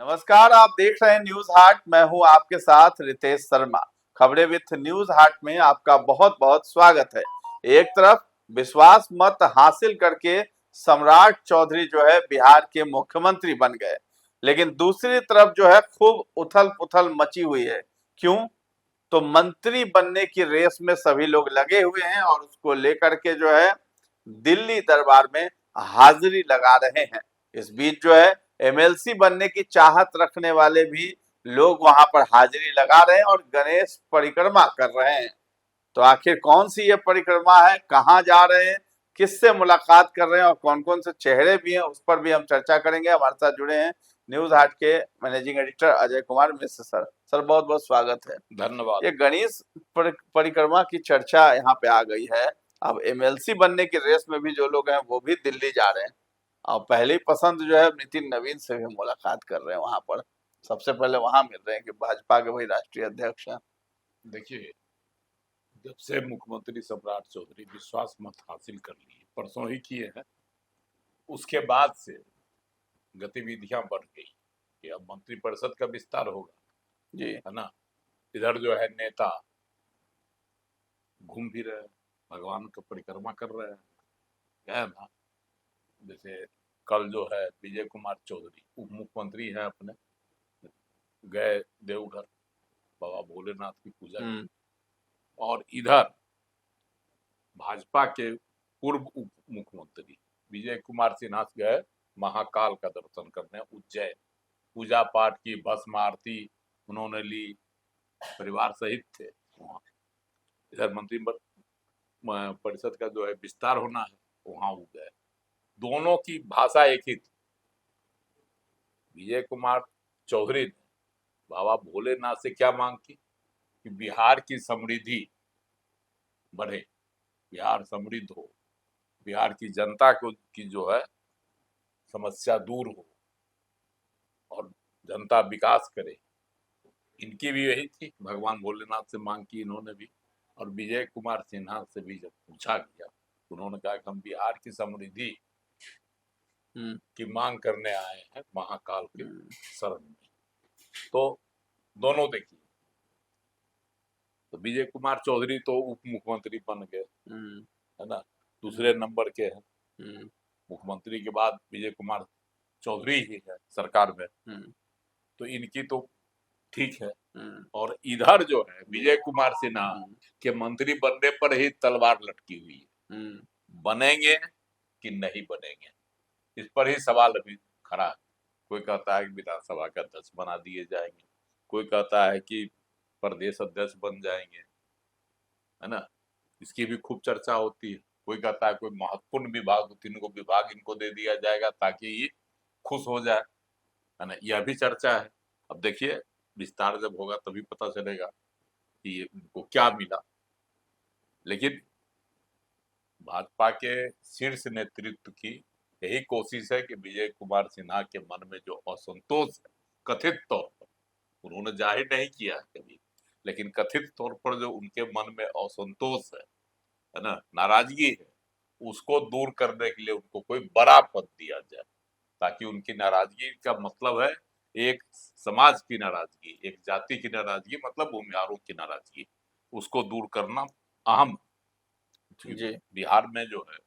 नमस्कार, आप देख रहे हैं न्यूज हाट। मैं हूं आपके साथ रितेश शर्मा। खबरें विथ न्यूज हाट में आपका बहुत बहुत स्वागत है। एक तरफ विश्वास मत हासिल करके सम्राट चौधरी जो है बिहार के मुख्यमंत्री बन गए, लेकिन दूसरी तरफ जो है खूब उथल पुथल मची हुई है। क्यों? तो मंत्री बनने की रेस में सभी लोग लगे हुए हैं और उसको लेकर के जो है दिल्ली दरबार में हाजिरी लगा रहे हैं। इस बीच जो है एमएलसी बनने की चाहत रखने वाले भी लोग वहां पर हाजिरी लगा रहे हैं और गणेश परिक्रमा कर रहे हैं। तो आखिर कौन सी ये परिक्रमा है, कहाँ जा रहे हैं, किससे मुलाकात कर रहे हैं और कौन कौन से चेहरे भी हैं, उस पर भी हम चर्चा करेंगे। हमारे साथ जुड़े हैं न्यूज हाट के managing editor Ajay Kumar Mishra sir. Sir बहुत बहुत स्वागत है। धन्यवाद। ये गणेश परिक्रमा की चर्चा यहाँ पे आ गई है। अब एमएलसी बनने की रेस में भी जो लोग हैं वो भी दिल्ली जा रहे हैं और पहली पसंद जो है नितिन नवीन से भी मुलाकात कर रहे हैं। वहां पर सबसे पहले वहां मिल रहे हैं कि भाजपा के वही राष्ट्रीय अध्यक्ष हैं। देखिए, जब से मुख्यमंत्री सम्राट चौधरी विश्वास मत हासिल कर लिए, परसों ही किए हैं, उसके बाद से गतिविधियां बढ़ गई कि अब मंत्रिपरिषद का विस्तार होगा, जी है ना। इधर जो है नेता घूम भी रहे हैं, भगवान का परिक्रमा कर रहे हैं, है ना। जैसे कल जो है विजय कुमार चौधरी उप मुख्यमंत्री हैं अपने, गए देवघर बाबा भोलेनाथ की पूजा की। और इधर भाजपा के पूर्व उप मुख्यमंत्री विजय कुमार सिन्हा गए महाकाल का दर्शन करने उज्जैन। पूजा पाठ की, भस्म आरती उन्होंने ली, परिवार सहित थे वहाँ। इधर मंत्री परिषद का जो है विस्तार होना है, वहां वो गए। दोनों की भाषा एक ही थी। विजय कुमार चौधरी ने बाबा भोलेनाथ से क्या मांग की कि बिहार की समृद्धि बढ़े, बिहार समृद्ध हो, बिहार की जनता को की जो है समस्या दूर हो और जनता विकास करे। इनकी भी यही थी, भगवान भोलेनाथ से मांग की इन्होंने भी। और विजय कुमार सिन्हा से भी जब पूछा गया, उन्होंने कहा कि हम बिहार की समृद्धि की मांग करने आए हैं महाकाल के शरण में। तो दोनों देखिए, तो विजय कुमार चौधरी तो उप मुख्यमंत्री बन गए, है ना, दूसरे नंबर के हैं। मुख्यमंत्री के बाद विजय कुमार चौधरी ही है सरकार में, तो इनकी तो ठीक है। और इधर जो है विजय कुमार सिन्हा के मंत्री बनने पर ही तलवार लटकी हुई है, बनेंगे कि नहीं बनेंगे, इस पर ही सवाल अभी खड़ा है। कोई कहता है कि विधानसभा का अध्यक्ष बना दिए जाएंगे, कोई कहता है कि प्रदेश अध्यक्ष बन जाएंगे, है ना, इसकी भी खूब चर्चा होती है। कोई कहता है कोई महत्वपूर्ण विभाग, 3 विभाग इनको दे दिया जाएगा ताकि ये खुश हो जाए, है ना, यह भी चर्चा है। अब देखिए, विस्तार जब होगा तभी पता चलेगा कि ये इनको क्या मिला। लेकिन भाजपा के शीर्ष नेतृत्व की यही कोशिश है कि विजय कुमार सिन्हा के मन में जो असंतोष है, कथित तौर पर, उन्होंने जाहिर नहीं किया है कभी, लेकिन कथित तौर पर जो उनके मन में असंतोष है ना, नाराजगी है, उसको दूर करने के लिए उनको कोई बड़ा पद दिया जाए, ताकि उनकी नाराजगी का मतलब है एक समाज की नाराजगी, एक जाति की नाराजगी, मतलब भूमिहारों की नाराजगी, उसको दूर करना अहम। जी बिहार में जो है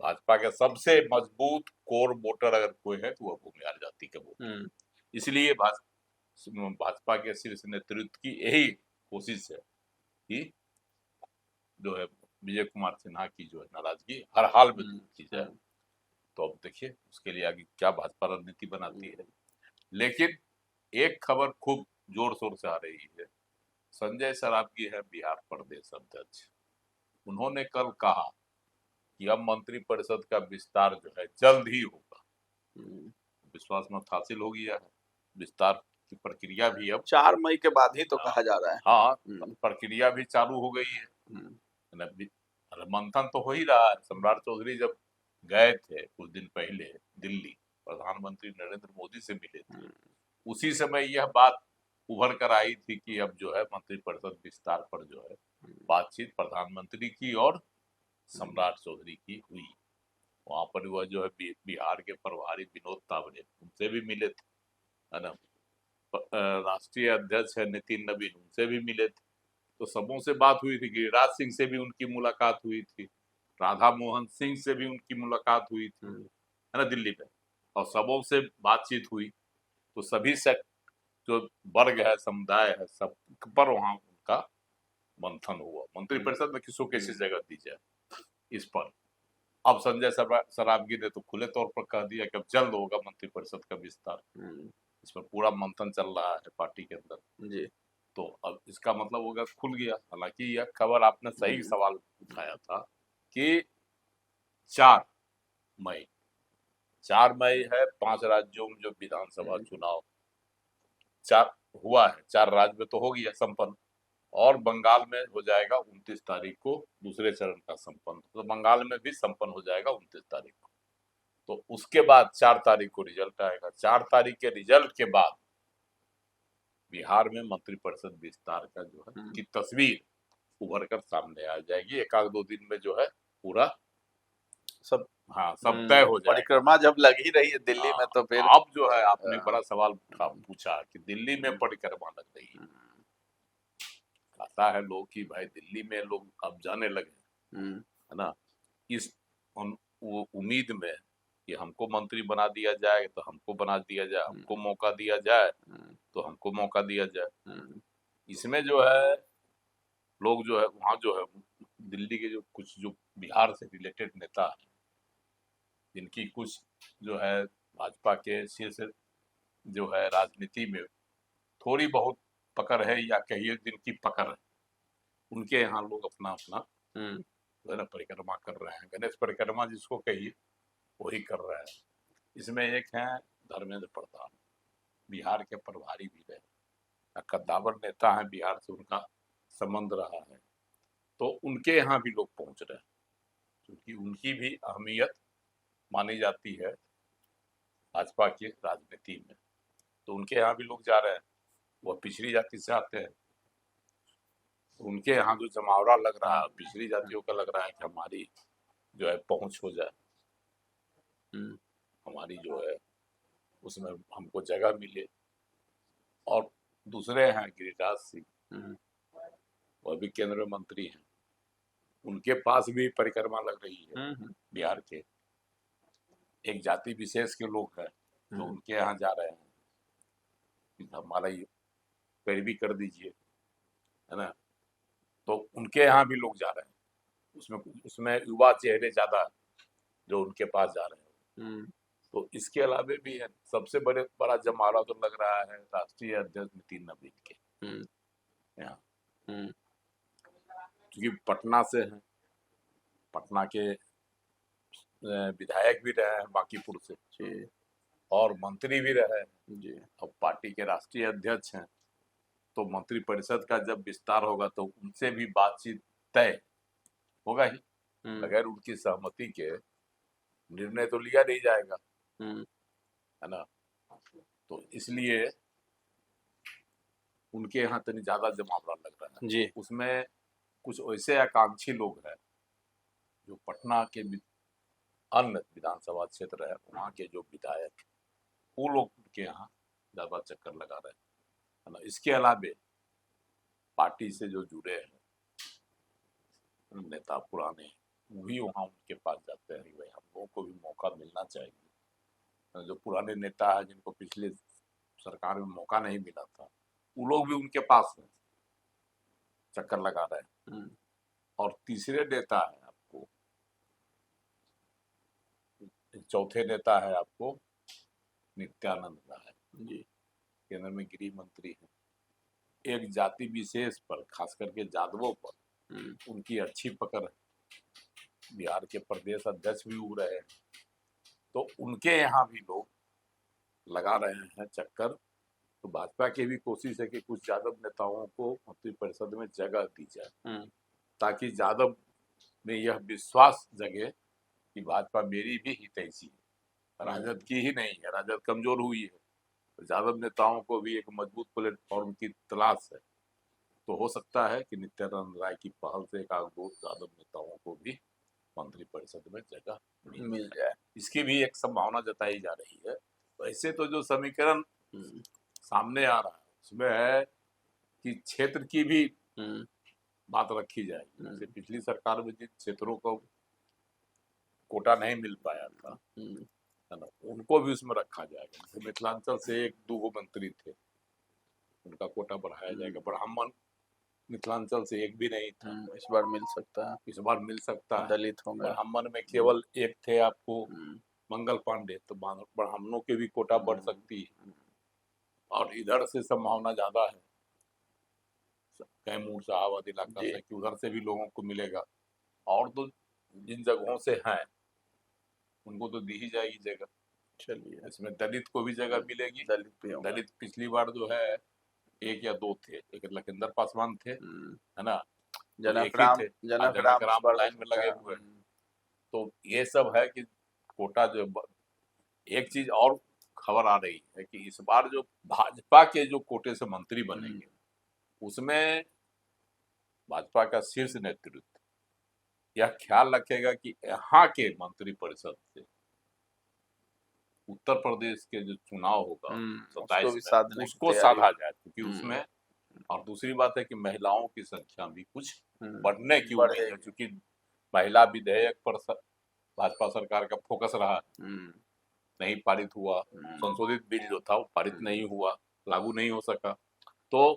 भाजपा का सबसे मजबूत कोर वोटर अगर कोई है तो वह भूमिहार जाति के वोटर। इसलिए भाजपा के शीर्ष नेतृत्व की यही कोशिश है कि जो है विजय कुमार सिन्हा की जो है नाराजगी हर हाल में दूर की जाए। तो अब देखिए उसके लिए आगे क्या भाजपा रणनीति बनाती है। लेकिन एक खबर खूब जोर शोर से आ रही है, संजय सरावगी है बिहार प्रदेश अध्यक्ष। उन्होंने कल कहा कि अब मंत्रिपरिषद का विस्तार जो है जल्द ही होगा। विश्वास मत हासिल हो गया है, विस्तार की प्रक्रिया भी अब 4 मई के बाद ही तो कहा जा रहा है। हाँ, प्रक्रिया भी चालू हो गई है। मंथन तो हो ही रहा है। सम्राट चौधरी जब गए थे कुछ दिन पहले दिल्ली, प्रधानमंत्री नरेंद्र मोदी से मिले थे, उसी समय यह बात उभर कर आई थी कि अब जो है मंत्रिपरिषद विस्तार पर जो है बातचीत प्रधानमंत्री की और सम्राट चौधरी की हुई। वहां पर वह जो है बिहार के प्रभारी विनोद तावड़े, उनसे भी मिले थे, है ना। राष्ट्रीय अध्यक्ष है नितिन नवीन, उनसे भी मिले थे, तो सबों से बात हुई थी। गिरिराज सिंह से भी उनकी मुलाकात हुई थी, राधा मोहन सिंह से भी उनकी मुलाकात हुई थी, है ना, दिल्ली में, और सबों से बातचीत हुई। तो सभी से जो वर्ग है, समुदाय है, सब पर वहां उनका मंथन हुआ। मंत्रिपरिषद में किसको कैसी जगह दी जाए इस पर। अब संजय सरावगी ने तो खुले तौर पर कह दिया कि अब जल्द होगा मंत्रिपरिषद का विस्तार। इस पर पूरा मंथन चल रहा है पार्टी के अंदर जी। तो अब इसका मतलब होगा खुल गया। हालांकि यह खबर आपने सही सवाल उठाया था कि 4 मई 4 मई है, 5 राज्यों में जो विधानसभा चुनाव चार हुआ है, 4 राज्य में तो हो गया संपन्न, और बंगाल में हो जाएगा 29 तारीख को दूसरे चरण का संपन्न। तो बंगाल में भी संपन्न हो जाएगा 29 तारीख को। तो उसके बाद 4 तारीख को रिजल्ट आएगा। 4 तारीख के रिजल्ट के बाद बिहार में मंत्रिपरिषद विस्तार का जो है की तस्वीर उभर कर सामने आ जाएगी। 1-2 दिन में जो है पूरा सब सब तय हो जाएगा। परिक्रमा जब लग ही रही है दिल्ली में तो फिर अब जो है आपने बड़ा सवाल पूछा कि दिल्ली में परिक्रमा लग रही है। कहता है लोग कि भाई दिल्ली में लोग अब जाने लगे, है ना, इस वो उम्मीद में कि हमको मंत्री बना दिया जाए तो हमको बना दिया जाए, हमको मौका दिया जाए तो हमको मौका दिया जाए। इसमें जो है लोग जो है वहाँ जो है दिल्ली के जो कुछ जो बिहार से रिलेटेड नेता है, जिनकी कुछ जो है भाजपा के शीर्ष जो है राजनीति में थोड़ी बहुत पकड़ है, या कहिए जिनकी पकड़ है, उनके यहाँ लोग अपना अपना जो है ना परिक्रमा कर रहे हैं। गणेश परिक्रमा जिसको कहिए वही कर रहे हैं। इसमें एक है धर्मेंद्र प्रधान, बिहार के प्रभारी भी रहे, कद्दावर नेता है, बिहार से उनका संबंध रहा है, तो उनके यहाँ भी लोग पहुंच रहे हैं, क्योंकि उनकी भी अहमियत मानी जाती है भाजपा की राजनीति में। तो उनके यहाँ भी लोग जा रहे हैं, वह पिछड़ी जाति से आते हैं, उनके यहाँ जो जमावड़ा लग रहा है पिछड़ी जातियों का लग रहा है कि हमारी जो है पहुंच हो जाए, हमारी जो है उसमें हमको जगह मिले। और दूसरे हैं गिरिराज सिंह, वह भी केंद्र मंत्री हैं, उनके पास भी परिक्रमा लग रही है बिहार के। एक जाति विशेष के लोग हैं तो उनके यहाँ जा रहे हैं कि हमारा ये पैरवी कर दीजिए, है ना, तो उनके यहाँ भी लोग जा रहे हैं। उसमें युवा चेहरे ज्यादा जो उनके पास जा रहे हैं। तो इसके अलावे भी है, सबसे बड़ा जमावड़ा तो लग रहा है राष्ट्रीय अध्यक्ष नितिन नवीन के यहाँ, क्योंकि पटना से है, पटना के विधायक भी रहे हैं बांकीपुर से, और मंत्री भी रहे हैं, अब पार्टी के राष्ट्रीय अध्यक्ष हैं। तो मंत्रिपरिषद का जब विस्तार होगा तो उनसे भी बातचीत तय होगा ही, बगैर उनकी सहमति के निर्णय तो लिया नहीं जाएगा, है ना। तो इसलिए उनके यहाँ तनी ज्यादा जमावड़ा लग रहा है जी। उसमें कुछ ऐसे आकांक्षी लोग हैं जो पटना के अन्य विधानसभा क्षेत्र है, वहाँ के जो विधायक वो लोग उनके यहाँ ज्यादा चक्कर लगा रहे हैं, है ना। इसके अलावे पार्टी से जो जुड़े हैं नेता पुराने, वो भी वहाँ उनके पास जाते हैं, भाई हम लोगों को भी मौका मिलना चाहिए। जो पुराने नेता है जिनको पिछले सरकार में मौका नहीं मिला था, वो लोग भी उनके पास चक्कर लगा रहे हैं। और तीसरे नेता है आपको, चौथे नेता है आपको नित्यानंद राय जी, केंद्र में गृह मंत्री है। एक जाति विशेष पर, खास करके यादवों पर उनकी अच्छी पकड़ है, बिहार के प्रदेश अध्यक्ष भी उड़ रहे हैं, तो उनके यहाँ भी लोग लगा रहे हैं चक्कर। तो भाजपा की भी कोशिश है कि कुछ यादव नेताओं को मंत्रिपरिषद में जगह दी जाए, ताकि यादव में यह विश्वास जगे कि भाजपा मेरी भी हितैषी है, राजद की ही नहीं है। राजद कमजोर हुई है, तो यादव नेताओं को भी एक मजबूत प्लेटफॉर्म की तलाश है। तो हो सकता है कि नित्यानंद राय की पहल से 1-2 यादव नेताओं को भी मंत्रिपरिषद में जगह मिल जाए, इसकी भी एक संभावना जताई जा रही है। वैसे तो जो समीकरण सामने आ रहा है उसमें है कि क्षेत्र की भी हम्म, बात रखी जाएगी। जैसे पिछली सरकार में जिन क्षेत्रों को कोटा नहीं मिल पाया था, है ना, उनको भी उसमें रखा जाएगा। जैसे मिथिलांचल से 1-2 मंत्री थे, उनका कोटा बढ़ाया जाएगा। ब्राह्मण मिथिलांचल से एक भी नहीं था, इस बार मिल सकता है। इस बार मिल सकता है। दलित होंगे। ब्राह्मण में केवल एक थे आपको मंगल पांडे, तो ब्राह्मणों के भी कोटा बढ़ सकती है। और इधर से संभावना ज्यादा है कैमूर शाहाबाद इलाका से कि उधर से भी लोगों को मिलेगा। और तो जिन जगहों से हैं उनको तो दी ही जाएगी जगह। चलिए, इसमें दलित को भी जगह मिलेगी। दलित भी होंगे। दलित पिछली बार जो है 1 या 2 थे, एक लखिंदर पासवान थे, है ना, तो एक ही थे। जनकराम लाइन में लगे हुए। तो ये सब है कि कोटा जो एक चीज और खबर आ रही है कि इस बार जो भाजपा के जो कोटे से मंत्री बनेंगे उसमें भाजपा का शीर्ष नेतृत्व यह ख्याल रखेगा कि यहाँ के मंत्री परिषद से उत्तर प्रदेश के जो चुनाव होगा 27 में उसको साधा जाए, क्योंकि उसमें और दूसरी बात है कि महिलाओं की संख्या भी कुछ बढ़ने की उम्मीद है, क्योंकि महिला विधेयक पर भाजपा सरकार का फोकस रहा, नहीं पारित हुआ। संशोधित बिल जो था वो पारित नहीं हुआ, लागू नहीं हो सका। तो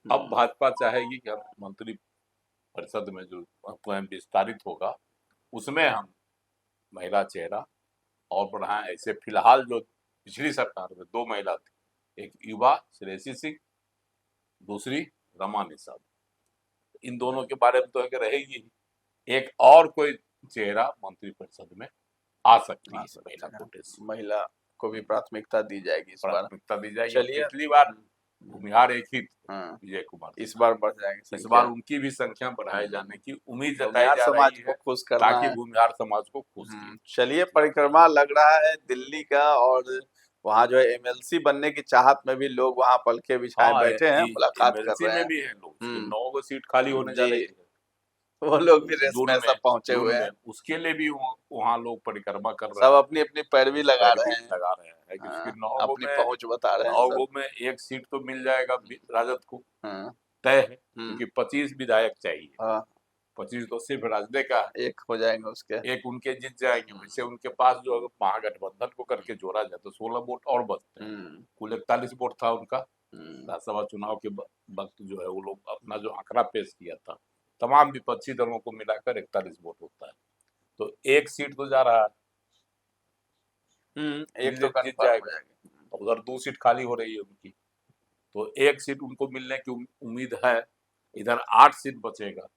अब भाजपा चाहेगी कि मंत्री परिषद में जो विस्तारित होगा उसमें हम महिला चेहरा और बढ़ाएं। ऐसे फिलहाल जो पिछली सरकार में 2 महिला थी, एक युवा श्रेयसी सिंह, दूसरी रमा निषाद, इन दोनों के बारे में तो है रहेगी। एक और कोई चेहरा मंत्री परिषद में आ सकती है महिला कोटे से। महिला को भी प्राथमिकता दी जाएगी, इस बार प्राथमिकता दी जाएगी। चलिए, पिछली बार भूमिहार एक ही विजय कुमार, इस बार बढ़ जाएगी। इस बार उनकी भी संख्या बढ़ाए जाने की उम्मीद जताई जा समाज रही को है, खुश करना ताकि भूमिहार समाज को खुश किया। चलिए, परिक्रमा लग रहा है दिल्ली का, और वहाँ जो है एमएलसी बनने की चाहत में भी लोग वहाँ पलके बिछाए बैठे हैं, मुलाकात कर रहे हैं। में भी है लोग, 9 सीट खाली होने जा रही है, वो लोग भी रेस में सब पहुंचे हुए हैं। उसके लिए भी वहाँ लोग परिक्रमा कर रहे हैं, सब अपनी अपनी पैरवी लगा रहे हैं, अपनी पहुंच बता रहे हैं। 9 में एक सीट तो मिल जाएगा राजद को, तय है, क्योंकि 25 विधायक चाहिए। 25 तो सिर्फ राजद का है, एक हो जाएंगे उसके, एक उनके जीत जाएंगे। वैसे उनके पास जो महागठबंधन को करके जोड़ा जाए तो 16 वोट और बचते हैं। कुल 41 वोट था उनका राज्यसभा चुनाव के वक्त। जो है वो लोग अपना जो आंकड़ा पेश किया था, तमाम विपक्षी दलों को मिलाकर 41 वोट होता है, तो एक सीट तो जा रहा है, एक तो जीत जाएगा। उधर 2 सीट खाली हो रही है उनकी, तो एक सीट उनको मिलने की उम्मीद है। इधर 8 सीट बचेगा,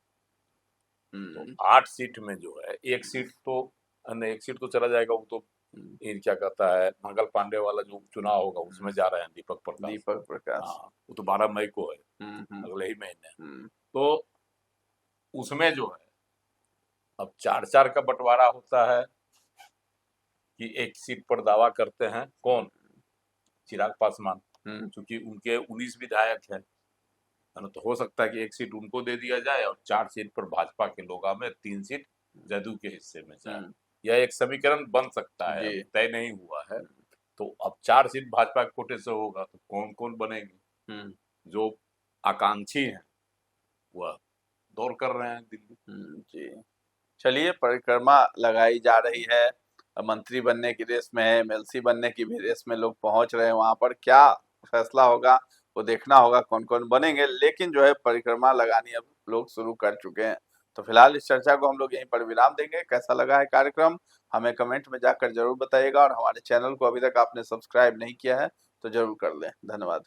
तो 8 सीट में जो है एक सीट तो चला जाएगा। वो तो क्या कहता है, मंगल पांडे वाला जो चुनाव होगा उसमें जा रहे हैं दीपक प्रकाश। हाँ, वो तो 12 मई को है, अगले ही महीने। तो उसमें जो है अब 4-4 का बंटवारा होता है कि एक सीट पर दावा करते हैं कौन, चिराग पासवान, क्योंकि उनके 19 विधायक हैं, तो हो सकता है कि एक सीट उनको दे दिया जाए और 4 सीट पर भाजपा के लोग में 3 सीट जदयू के हिस्से में जाए। यह एक समीकरण बन सकता है, तय नहीं हुआ है। तो अब 4 सीट भाजपा के कोटे से होगा, तो कौन कौन बनेंगे? जो आकांक्षी हैं वह दौड़ कर रहे हैं दिल्ली। जी, चलिए, परिक्रमा लगाई जा रही है, मंत्री बनने की रेस में है, एमएलसी बनने की भी रेस में लोग पहुंच रहे हैं। वहां पर क्या फैसला होगा वो देखना होगा, कौन कौन बनेंगे। लेकिन जो है परिक्रमा लगानी अब लोग शुरू कर चुके हैं। तो फिलहाल इस चर्चा को हम लोग यहीं पर विराम देंगे। कैसा लगा है कार्यक्रम हमें कमेंट में जाकर जरूर बताइएगा, और हमारे चैनल को अभी तक आपने सब्सक्राइब नहीं किया है तो जरूर कर लें। धन्यवाद।